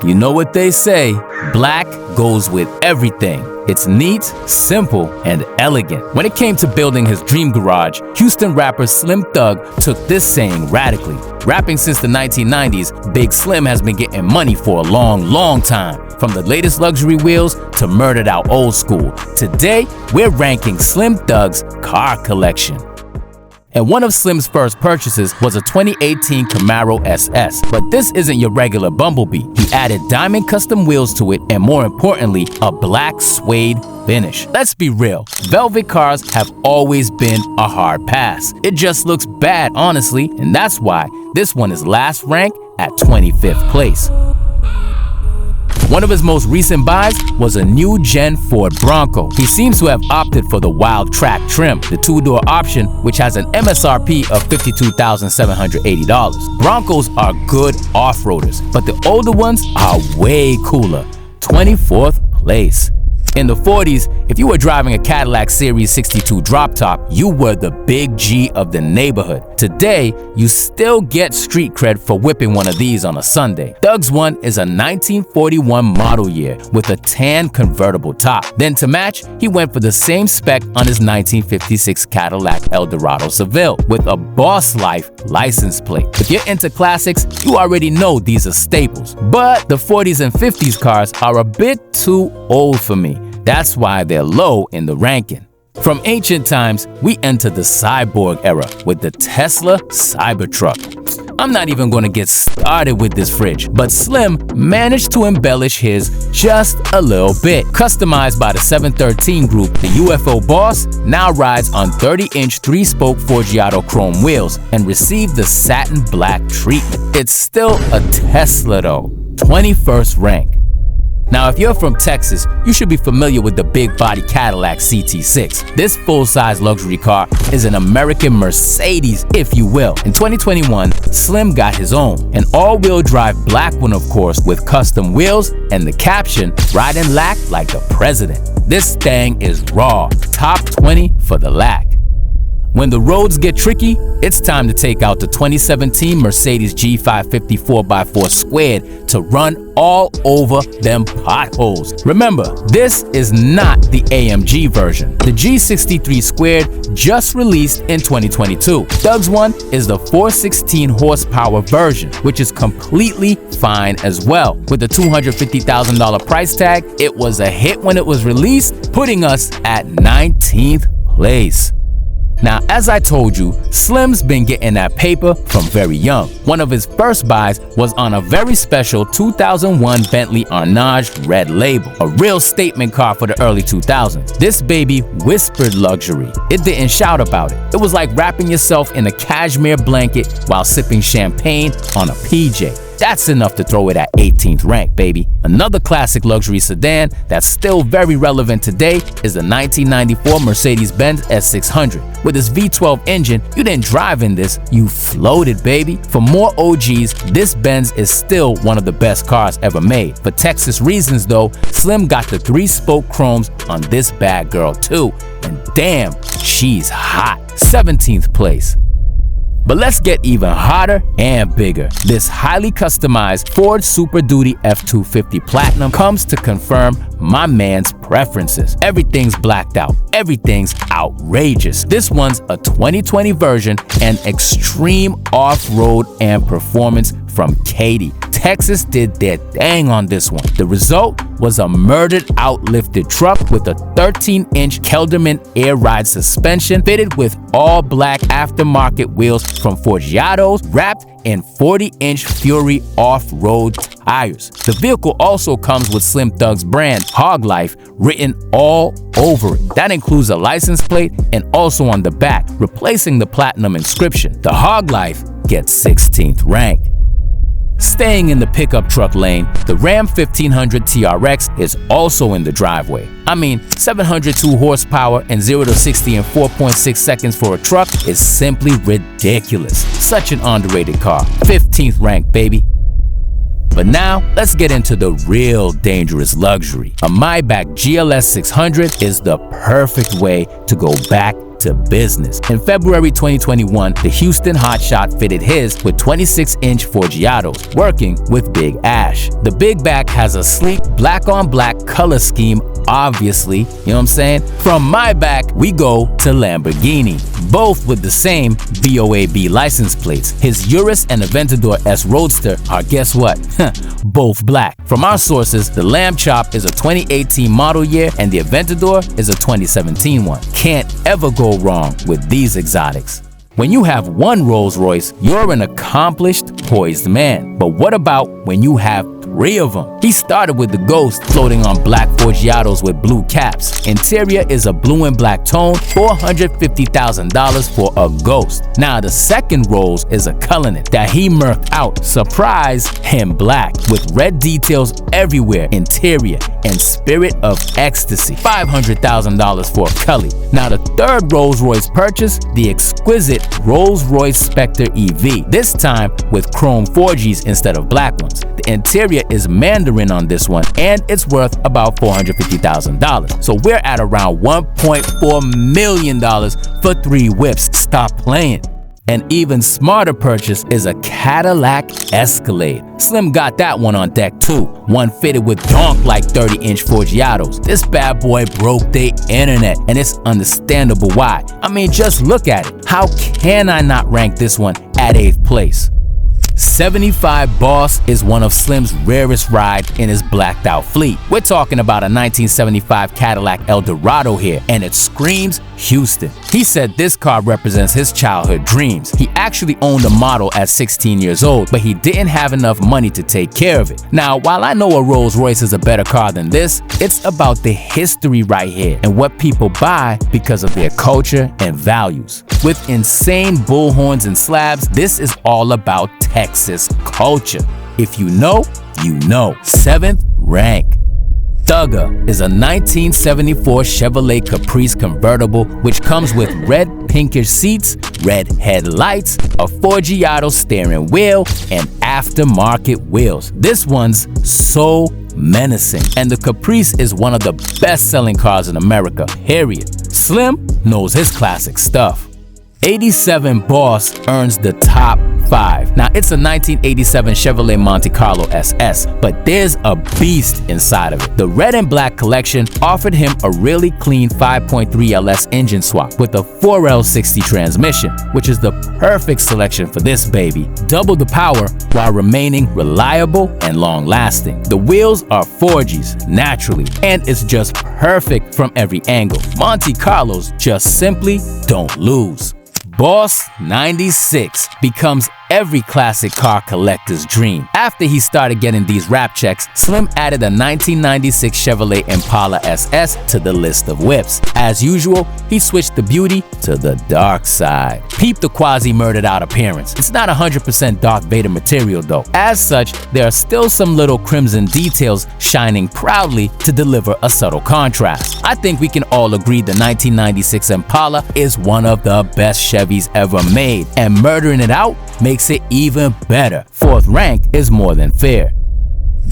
You know what they say, black goes with everything. It's neat, simple, and elegant. When it came to building his dream garage, Houston rapper Slim Thug took this saying radically. Rapping since the 1990s, Big Slim has been getting money for a long time. From the latest luxury wheels to murdered out old school. Today, we're ranking Slim Thug's car collection. And one of Slim's first purchases was a 2018 Camaro SS. But this isn't your regular Bumblebee. He added diamond custom wheels to it and, more importantly, a black suede finish. Let's be real, velvet cars have always been a hard pass. It just looks bad, honestly, and that's why this one is last ranked at 25th place. One of his most recent buys was a new gen Ford Bronco. He seems to have opted for the wild track trim, the two-door option, which has an MSRP of $52,780. Broncos are good off-roaders, but the older ones are way cooler. 24th place. In the 40s, if you were driving a Cadillac Series 62 drop top, you were the big G of the neighborhood. Today, you still get street cred for whipping one of these on a Sunday. Thug's one is a 1941 model year with a tan convertible top. Then to match, he went for the same spec on his 1956 Cadillac Eldorado Seville with a Boss Life license plate. If you're into classics, you already know these are staples. But the 40s and 50s cars are a bit too old for me. That's why they're low in the ranking. From ancient times, we enter the cyborg era with the Tesla Cybertruck. I'm not even going to get started with this fridge, but Slim managed to embellish his just a little bit. Customized by the 713 group, the UFO boss now rides on 30-inch 3-spoke Forgiato chrome wheels and received the satin black treatment. It's still a Tesla though, 21st rank. Now, if you're from Texas, you should be familiar with the big body Cadillac CT6. This full-size luxury car is an American Mercedes, if you will. In 2021, Slim got his own, an all-wheel drive black one, of course, with custom wheels and the caption, "Riding lack like the president." This thing is raw, top 20 for the lack. When the roads get tricky, it's time to take out the 2017 Mercedes G550 4x4 squared to run all over them potholes. Remember, this is not the AMG version. The G63 squared just released in 2022. Thug's one is the 416 horsepower version, which is completely fine as well. With the $250,000 price tag, it was a hit when it was released, putting us at 19th place. Now, as I told you, Slim's been getting that paper from very young. One of his first buys was on a very special 2001 Bentley Arnage Red Label, a real statement car for the early 2000s. This baby whispered luxury. It didn't shout about it. It was like wrapping yourself in a cashmere blanket while sipping champagne on a PJ. That's enough to throw it at 18th rank, baby. Another classic luxury sedan that's still very relevant today is the 1994 Mercedes-Benz S600. With its V12 engine, you didn't drive in this, you floated, baby. For more OGs, this Benz is still one of the best cars ever made. For Texas reasons though, Slim got the 3-spoke chromes on this bad girl too. And damn, she's hot. 17th place. But let's get even hotter and bigger. This highly customized Ford Super Duty F250 Platinum comes to confirm my man's preferences. Everything's blacked out. Everything's outrageous. This one's a 2020 version and extreme off-road and performance from Katy. Texas did their thing on this one. The result was a murdered out lifted truck with a 13-inch Kelderman air ride suspension fitted with all black aftermarket wheels from Forgiatos wrapped in 40-inch Fury off-road tires. The vehicle also comes with Slim Thug's brand, Hog Life, written all over it. That includes a license plate and also on the back, replacing the platinum inscription. The Hog Life gets 16th rank. Staying in the pickup truck lane, the Ram 1500 TRX is also in the driveway. I mean, 702 horsepower and 0 to 60 in 4.6 seconds for a truck is simply ridiculous. Such an underrated car. 15th rank, baby. But now, let's get into the real dangerous luxury. A Maybach GLS 600 is the perfect way to go back to business. In February 2021, the Houston hotshot fitted his with 26-inch Forgiatos, working with Big Ash. The Big Back has a sleek black-on-black color scheme, obviously, you know what I'm saying? From Maybach, we go to Lamborghini, both with the same BOAB license plates. His Urus and Aventador S Roadster are, guess what? Both black. From our sources, the Lamb Chop is a 2018 model year and the Aventador is a 2017 one. Can't ever go wrong with these exotics. When you have one Rolls Royce, you're an accomplished, poised man. But what about when you have 3 of them? He started with the Ghost, floating on black Forgiatos with blue caps. Interior is a blue and black tone, $450,000 for a Ghost. Now the second Rolls is a Cullinan that he murked out, surprise, in black, with red details everywhere, interior, and Spirit of Ecstasy, $500,000 for a Cully. Now the third Rolls Royce purchase, the exquisite Rolls Royce Spectre EV, this time with chrome 4Gs instead of black ones. The interior is Mandarin on this one, and it's worth about $450,000. So we're at around $1.4 million for 3 whips. Stop playing. An even smarter purchase is a Cadillac Escalade. Slim got that one on deck too, one fitted with donk-like 30-inch Forgiatos. This bad boy broke the internet, and it's understandable why. I mean, just look at it. How can I not rank this one at 8th place? 75 Boss is one of Slim's rarest rides in his blacked out fleet. We're talking about a 1975 Cadillac Eldorado here, and it screams Houston. He said this car represents his childhood dreams. He actually owned a model at 16 years old, but he didn't have enough money to take care of it. Now, while I know a Rolls Royce is a better car than this, it's about the history right here and what people buy because of their culture and values. With insane bullhorns and slabs, this is all about Texas culture. If you know, you know. 7th rank. Thugger is a 1974 Chevrolet Caprice convertible which comes with red pinkish seats, red headlights, a Forgiato steering wheel, and aftermarket wheels. This one's so menacing, and the Caprice is one of the best-selling cars in America, period. Slim knows his classic stuff. 87 Boss earns the top 5. Now, it's a 1987 Chevrolet Monte Carlo SS, but there's a beast inside of it. The red and black collection offered him a really clean 5.3 LS engine swap with a 4L60 transmission, which is the perfect selection for this baby. Double the power while remaining reliable and long-lasting. The wheels are 4Gs naturally, and it's just perfect from every angle. Monte Carlos just simply don't lose. Boss 96 becomes every classic car collector's dream. After he started getting these rap checks, Slim added a 1996 Chevrolet Impala SS to the list of whips. As usual, he switched the beauty to the dark side. Peep the quasi-murdered out appearance. It's not 100% Darth Vader material though. As such, there are still some little crimson details shining proudly to deliver a subtle contrast. I think we can all agree the 1996 Impala is one of the best Chevys ever made, and murdering it out makes it even better. 4th rank is more than fair.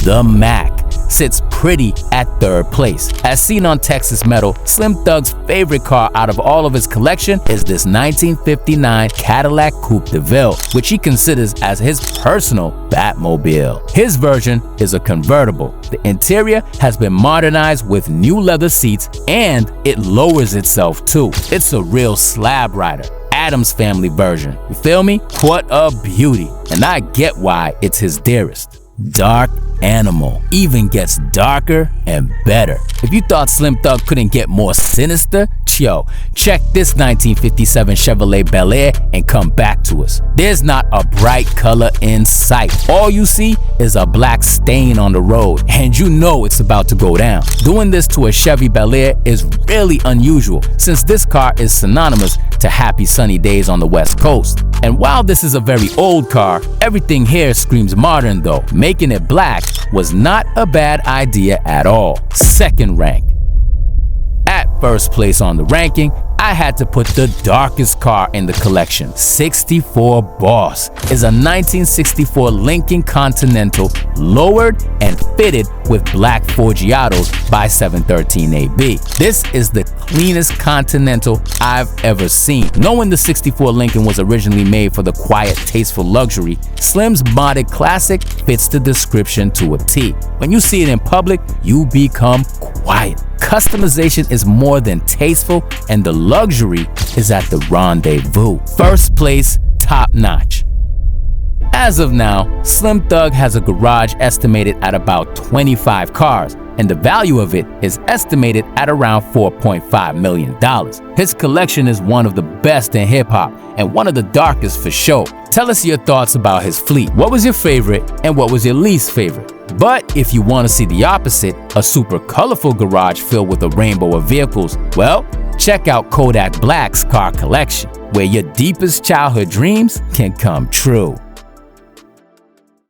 The Mac sits pretty at 3rd place. As seen on Texas Metal, Slim Thug's favorite car out of all of his collection is this 1959 Cadillac Coupe de Ville, which he considers as his personal Batmobile. His version is a convertible. The interior has been modernized with new leather seats, and it lowers itself too. It's a real slab rider. Adams Family version. You feel me? What a beauty. And I get why it's his dearest. Dark Animal even gets darker and better. If you thought Slim Thug couldn't get more sinister, yo, check this 1957 Chevrolet Bel Air and come back to us. There's not a bright color in sight. All you see is a black stain on the road, and you know it's about to go down. Doing this to a Chevy Bel Air is really unusual, since this car is synonymous to happy sunny days on the West Coast. And while this is a very old car, everything here screams modern though. Making it black was not a bad idea at all. 2nd rank. At 1st place on the ranking, I had to put the darkest car in the collection. 64 Boss is a 1964 Lincoln Continental, lowered and fitted with black Forgiatos by 713AB. This is the cleanest Continental I've ever seen. Knowing the 64 Lincoln was originally made for the quiet, tasteful luxury, Slim's modded classic fits the description to a T. When you see it in public, you become quiet. Customization is more than tasteful, and the luxury is at the rendezvous. First place, top notch. As of now, Slim Thug has a garage estimated at about 25 cars, and the value of it is estimated at around $4.5 million. His collection is one of the best in hip-hop, and one of the darkest for sure. Tell us your thoughts about his fleet. What was your favorite, and what was your least favorite? But if you want to see the opposite, a super colorful garage filled with a rainbow of vehicles, well, check out Kodak Black's Car Collection, where your deepest childhood dreams can come true.